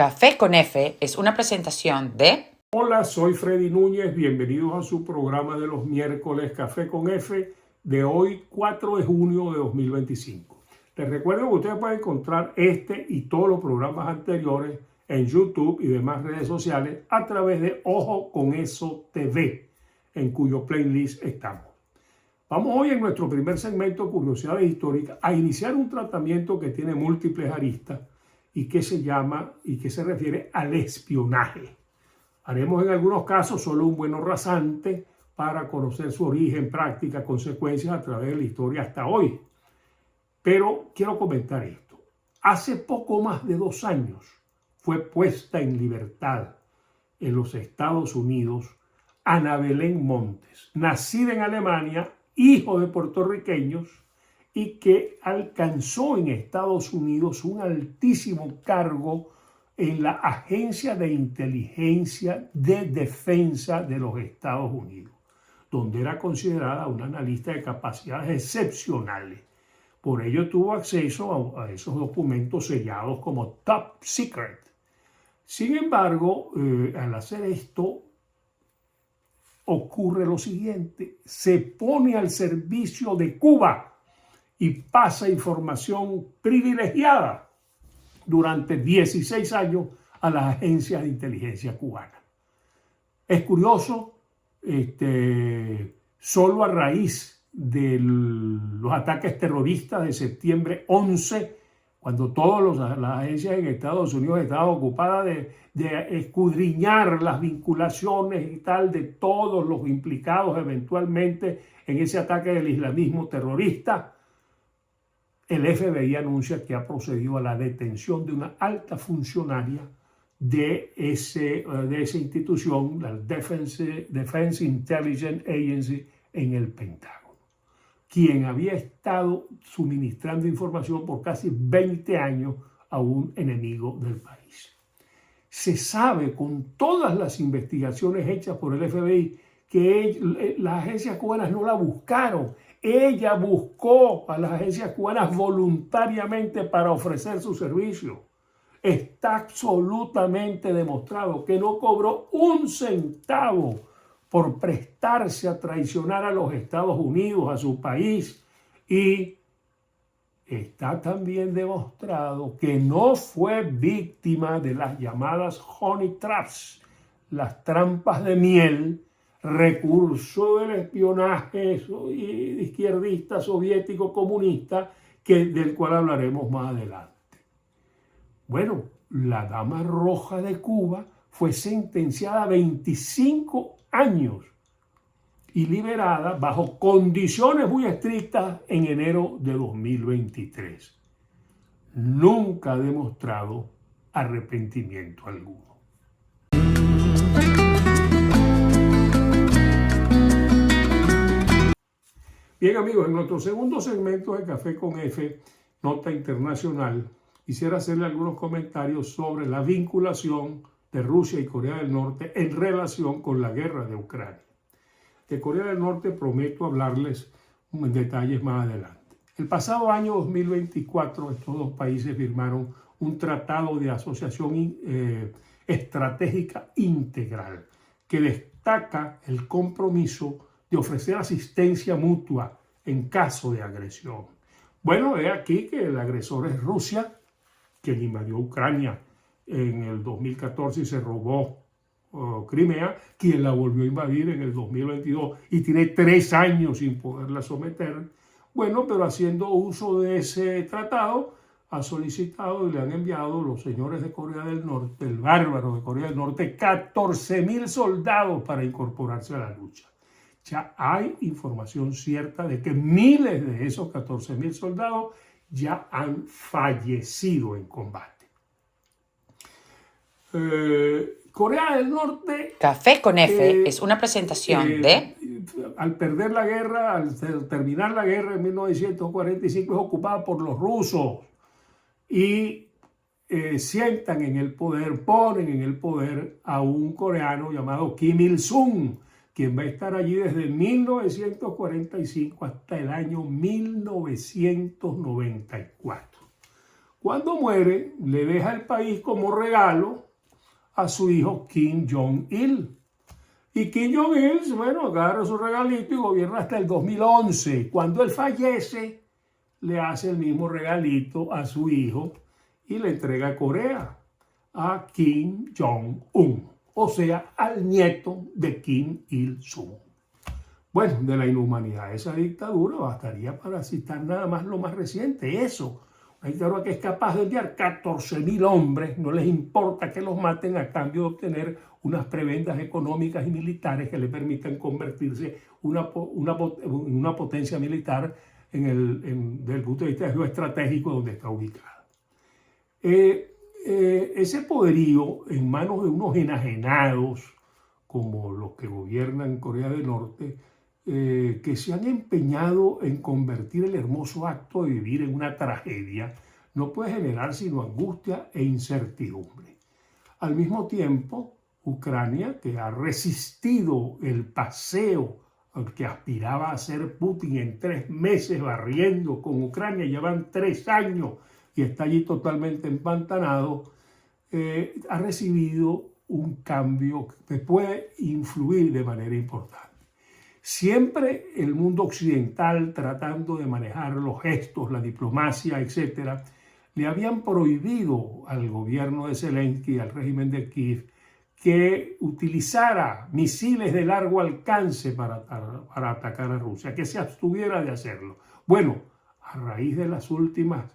Café con F es una presentación de... Hola, soy Freddy Núñez, bienvenidos a su programa de los miércoles Café con F de hoy 4 de junio de 2025. Les recuerdo que ustedes pueden encontrar este y todos los programas anteriores en YouTube y demás redes sociales a través de Ojo con Eso TV, en cuyo playlist estamos. Vamos hoy en nuestro primer segmento, Curiosidades Históricas, a iniciar un tratamiento que tiene múltiples aristas y que se llama y que se refiere al espionaje. Haremos en algunos casos solo un buen rasante para conocer su origen, práctica, consecuencias a través de la historia hasta hoy. Pero quiero comentar esto. Hace poco más de 2 años fue puesta en libertad en los Estados Unidos Ana Belén Montes, nacida en Alemania, hijo de puertorriqueños, y que alcanzó en Estados Unidos un altísimo cargo en la Agencia de Inteligencia de Defensa de los Estados Unidos, donde era considerada una analista de capacidades excepcionales. Por ello tuvo acceso a esos documentos sellados como Top Secret. Sin embargo, al hacer esto, ocurre lo siguiente: se pone al servicio de Cuba y pasa información privilegiada durante 16 años a las agencias de inteligencia cubanas. Es curioso, solo a raíz de los ataques terroristas de septiembre 11, cuando todas las agencias en Estados Unidos estaban ocupadas de escudriñar las vinculaciones y tal de todos los implicados eventualmente en ese ataque del islamismo terrorista, el FBI anuncia que ha procedido a la detención de una alta funcionaria de esa institución, la Defense Intelligence Agency, en el Pentágono, quien había estado suministrando información por casi 20 años a un enemigo del país. Se sabe con todas las investigaciones hechas por el FBI que las agencias cubanas no la buscaron. Ella buscó a las agencias cubanas voluntariamente para ofrecer su servicio. Está absolutamente demostrado que no cobró un centavo por prestarse a traicionar a los Estados Unidos, a su país. Y está también demostrado que no fue víctima de las llamadas honey traps, las trampas de miel, recurso del espionaje izquierdista, soviético, comunista, del cual hablaremos más adelante. Bueno, la Dama Roja de Cuba fue sentenciada a 25 años y liberada bajo condiciones muy estrictas en enero de 2023. Nunca ha demostrado arrepentimiento alguno. Bien, amigos, en nuestro segundo segmento de Café con F, Nota Internacional, quisiera hacerle algunos comentarios sobre la vinculación de Rusia y Corea del Norte en relación con la guerra de Ucrania. De Corea del Norte prometo hablarles en detalles más adelante. El pasado año 2024, estos dos países firmaron un tratado de asociación estratégica integral que destaca el compromiso de ofrecer asistencia mutua en caso de agresión. Bueno, he aquí que el agresor es Rusia, quien invadió Ucrania en el 2014 y se robó Crimea, quien la volvió a invadir en el 2022 y tiene 3 años sin poderla someter. Bueno, pero haciendo uso de ese tratado, ha solicitado y le han enviado los señores de Corea del Norte, el bárbaro de Corea del Norte, 14.000 soldados para incorporarse a la lucha. Ya hay información cierta de que miles de esos 14.000 soldados ya han fallecido en combate. Corea del Norte... Café con F es una presentación de... Al perder la guerra, al terminar la guerra en 1945, es ocupada por los rusos y sientan en el poder, ponen en el poder a un coreano llamado Kim Il-sung, quien va a estar allí desde 1945 hasta el año 1994. Cuando muere, le deja el país como regalo a su hijo Kim Jong-il. Y Kim Jong-il, bueno, agarra su regalito y gobierna hasta el 2011. Cuando él fallece, le hace el mismo regalito a su hijo y le entrega Corea a Kim Jong-un, o sea, al nieto de Kim Il-sung. Bueno, de la inhumanidad de esa dictadura bastaría para citar nada más lo más reciente, eso. Una dictadura que es capaz de enviar 14.000 hombres, no les importa que los maten a cambio de obtener unas prebendas económicas y militares que le permitan convertirse en una potencia militar desde el punto de vista geoestratégico donde está ubicada. Ese poderío en manos de unos enajenados como los que gobiernan Corea del Norte, que se han empeñado en convertir el hermoso acto de vivir en una tragedia, no puede generar sino angustia e incertidumbre. Al mismo tiempo, Ucrania, que ha resistido el paseo al que aspiraba a hacer Putin en 3 meses barriendo con Ucrania, llevan 3 años y está allí totalmente empantanado, ha recibido un cambio que puede influir de manera importante. Siempre el mundo occidental, tratando de manejar los gestos, la diplomacia, etc., le habían prohibido al gobierno de Zelensky, al régimen de Kiev, que utilizara misiles de largo alcance para atacar a Rusia, que se abstuviera de hacerlo. Bueno, a raíz de las últimas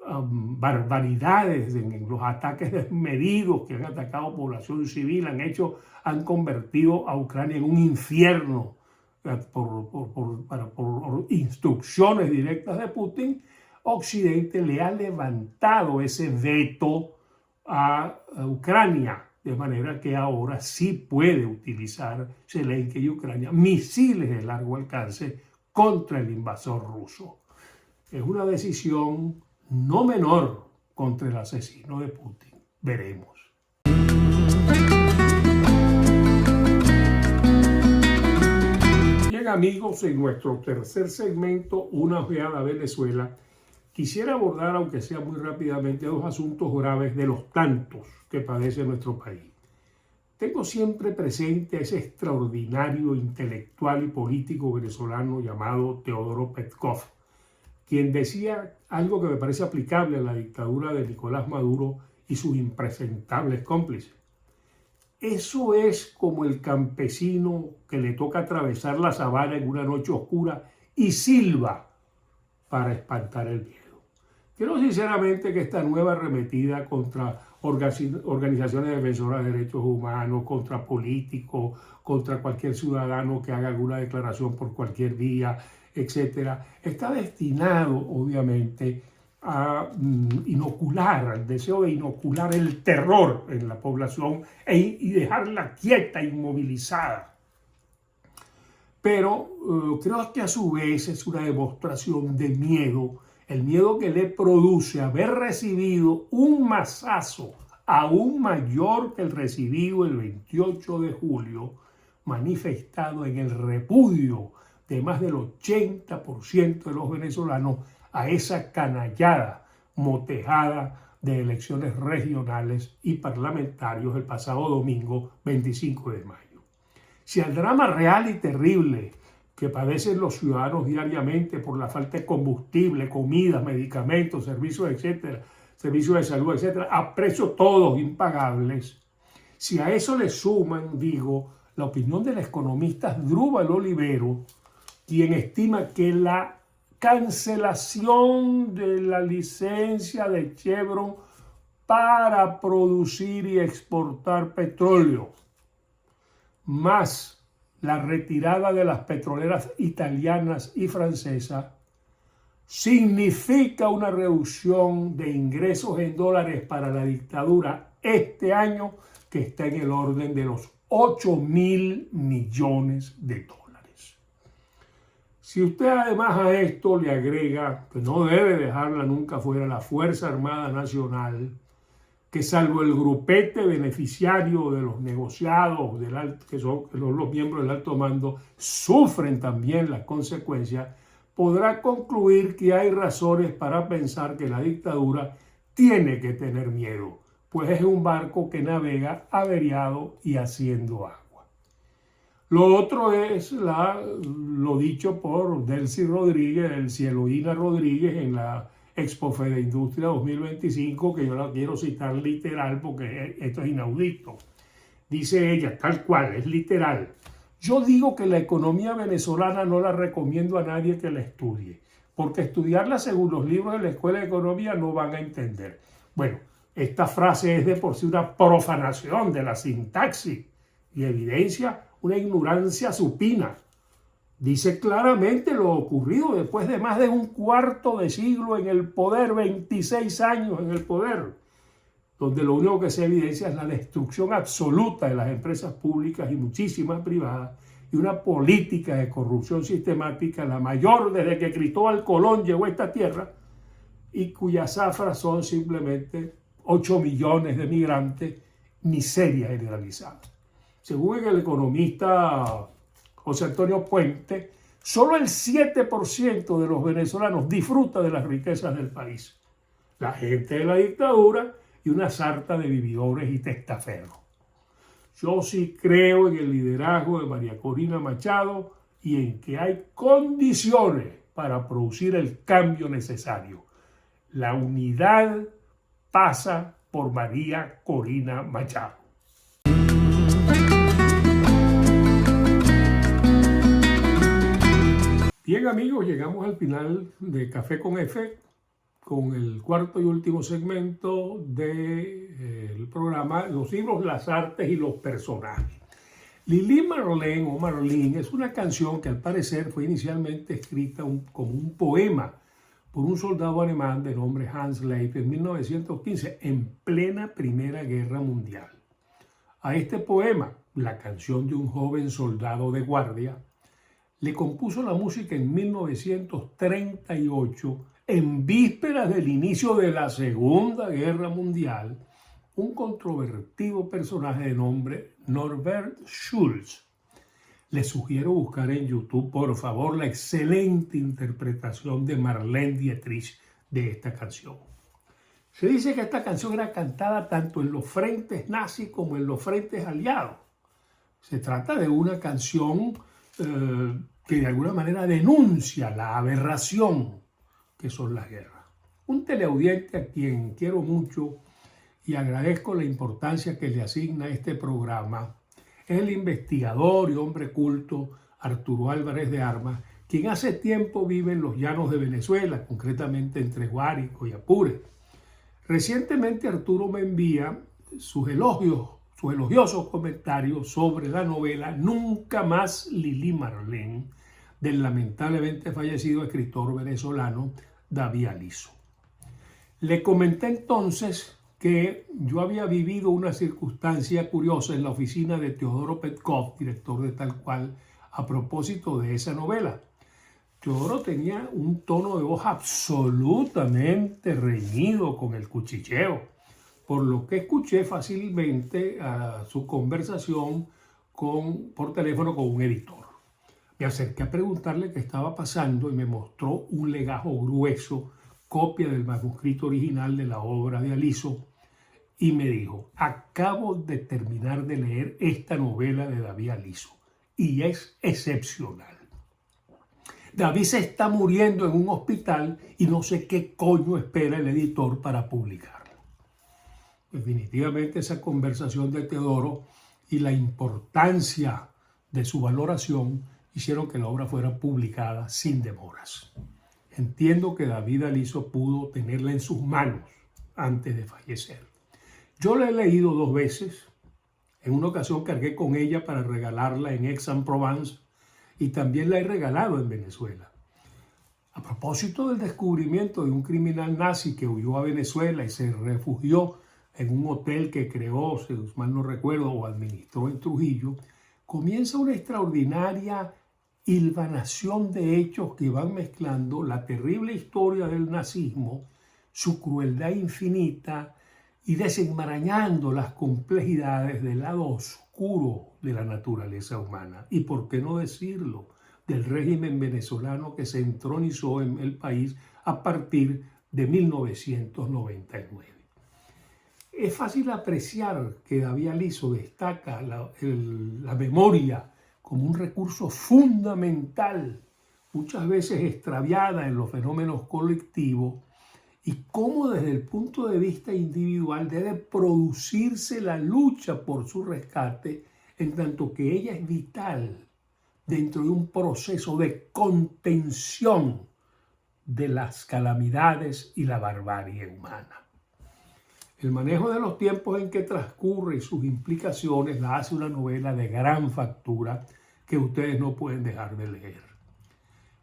barbaridades en los ataques desmedidos que han atacado población civil, han convertido a Ucrania en un infierno por instrucciones directas de Putin. Occidente le ha levantado ese veto a Ucrania, de manera que ahora sí puede utilizar Zelensky y Ucrania misiles de largo alcance contra el invasor ruso. Es una decisión no menor contra el asesino de Putin. Veremos. Bien, amigos, en nuestro tercer segmento, Una ojeada a Venezuela, quisiera abordar, aunque sea muy rápidamente, 2 asuntos graves de los tantos que padece nuestro país. Tengo siempre presente a ese extraordinario intelectual y político venezolano llamado Teodoro Petkov, quien decía algo que me parece aplicable a la dictadura de Nicolás Maduro y sus impresentables cómplices. Eso es como el campesino que le toca atravesar la sabana en una noche oscura y silba para espantar el miedo. Creo sinceramente que esta nueva arremetida contra organizaciones defensoras de derechos humanos, contra políticos, contra cualquier ciudadano que haga alguna declaración por cualquier vía, etcétera, está destinado obviamente a inocular, al deseo de inocular el terror en la población y dejarla quieta, inmovilizada. Pero creo que a su vez es una demostración de miedo, el miedo que le produce haber recibido un mazazo aún mayor que el recibido el 28 de julio, manifestado en el repudio de más del 80% de los venezolanos a esa canallada motejada de elecciones regionales y parlamentarios el pasado domingo 25 de mayo. Si al drama real y terrible que padecen los ciudadanos diariamente por la falta de combustible, comida, medicamentos, servicios, etcétera, servicios de salud, etcétera, a precios todos impagables, si a eso le suman, la opinión del economista Asdrúbal Olivero, quien estima que la cancelación de la licencia de Chevron para producir y exportar petróleo, más la retirada de las petroleras italianas y francesas, significa una reducción de ingresos en dólares para la dictadura este año que está en el orden de los 8.000 millones de dólares. Si usted además a esto le agrega que no debe dejarla nunca fuera la Fuerza Armada Nacional, que salvo el grupete beneficiario de los negociados, que son los miembros del alto mando, sufren también las consecuencias, podrá concluir que hay razones para pensar que la dictadura tiene que tener miedo, pues es un barco que navega averiado y haciendo agua. Lo otro es lo dicho por Delcy Rodríguez, el Cieloína Rodríguez, en la Expo Fede Industria 2025, que yo la quiero citar literal porque esto es inaudito. Dice ella, tal cual, es literal: yo digo que la economía venezolana no la recomiendo a nadie que la estudie, porque estudiarla según los libros de la Escuela de Economía no van a entender. Bueno, esta frase es de por sí una profanación de la sintaxis y evidencia una ignorancia supina. Dice claramente lo ocurrido después de más de un cuarto de siglo en el poder, 26 años en el poder, donde lo único que se evidencia es la destrucción absoluta de las empresas públicas y muchísimas privadas, y una política de corrupción sistemática, la mayor desde que Cristóbal Colón llegó a esta tierra, y cuyas zafras son simplemente 8 millones de migrantes, miseria generalizada. Según el economista José Antonio Puente, solo el 7% de los venezolanos disfruta de las riquezas del país. La gente de la dictadura y una sarta de vividores y testaferros. Yo sí creo en el liderazgo de María Corina Machado y en que hay condiciones para producir el cambio necesario. La unidad pasa por María Corina Machado. Bien, amigos, llegamos al final de Café con F, con el cuarto y último segmento del programa, los libros, las artes y los personajes. Lili Marlene o Marlene es una canción que al parecer fue inicialmente escrita como un poema por un soldado alemán de nombre Hans Leif en 1915, en plena Primera Guerra Mundial. A este poema, la canción de un joven soldado de guardia, le compuso la música en 1938, en vísperas del inicio de la Segunda Guerra Mundial, un controvertido personaje de nombre Norbert Schulz. Les sugiero buscar en YouTube, por favor, la excelente interpretación de Marlene Dietrich de esta canción. Se dice que esta canción era cantada tanto en los frentes nazis como en los frentes aliados. Se trata de una canción que de alguna manera denuncia la aberración que son las guerras. Un teleaudiente a quien quiero mucho y agradezco la importancia que le asigna este programa es el investigador y hombre culto Arturo Álvarez de Armas, quien hace tiempo vive en los llanos de Venezuela, concretamente entre Guárico y Apure. Recientemente Arturo me envía sus elogiosos comentarios sobre la novela Nunca más Lili Marlene, del lamentablemente fallecido escritor venezolano David Aliso. Le comenté entonces que yo había vivido una circunstancia curiosa en la oficina de Teodoro Petkov, director de Tal Cual, a propósito de esa novela. Teodoro tenía un tono de voz absolutamente reñido con el cuchicheo, por lo que escuché fácilmente su conversación por teléfono con un editor. Me acerqué a preguntarle qué estaba pasando y me mostró un legajo grueso, copia del manuscrito original de la obra de Aliso, y me dijo: acabo de terminar de leer esta novela de David Aliso y es excepcional. David se está muriendo en un hospital y no sé qué coño espera el editor para publicarla. Definitivamente esa conversación de Teodoro y la importancia de su valoración hicieron que la obra fuera publicada sin demoras. Entiendo que David Aliso pudo tenerla en sus manos antes de fallecer. Yo la he leído 2 veces. En una ocasión cargué con ella para regalarla en Aix-en-Provence y también la he regalado en Venezuela. A propósito del descubrimiento de un criminal nazi que huyó a Venezuela y se refugió en un hotel que creó, si mal no recuerdo, o administró en Trujillo, comienza una extraordinaria hilvanación de hechos que van mezclando la terrible historia del nazismo, su crueldad infinita, y desenmarañando las complejidades del lado oscuro de la naturaleza humana. Y por qué no decirlo, del régimen venezolano que se entronizó en el país a partir de 1999. Es fácil apreciar que David Aliso destaca la memoria como un recurso fundamental, muchas veces extraviada en los fenómenos colectivos, y cómo desde el punto de vista individual debe producirse la lucha por su rescate, en tanto que ella es vital dentro de un proceso de contención de las calamidades y la barbarie humana. El manejo de los tiempos en que transcurre y sus implicaciones la hace una novela de gran factura que ustedes no pueden dejar de leer.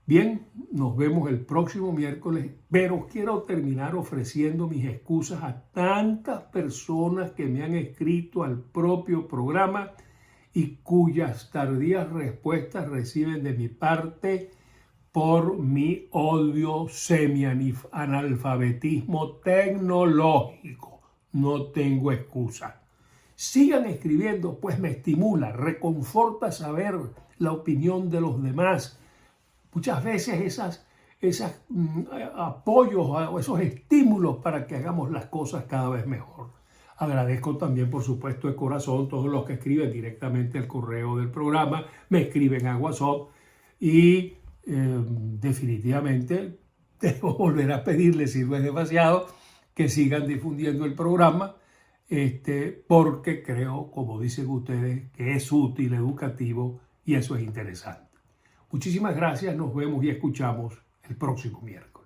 Bien, nos vemos el próximo miércoles, pero quiero terminar ofreciendo mis excusas a tantas personas que me han escrito al propio programa y cuyas tardías respuestas reciben de mi parte por mi odio semi-analfabetismo tecnológico. No tengo excusa. Sigan escribiendo, pues me estimula, reconforta saber la opinión de los demás. Muchas veces esos apoyos o esos estímulos para que hagamos las cosas cada vez mejor. Agradezco también, por supuesto, de corazón todos los que escriben directamente al correo del programa, me escriben a WhatsApp y definitivamente debo volver a pedirles, si no es demasiado, que sigan difundiendo el programa, porque creo, como dicen ustedes, que es útil, educativo y eso es interesante. Muchísimas gracias, nos vemos y escuchamos el próximo miércoles.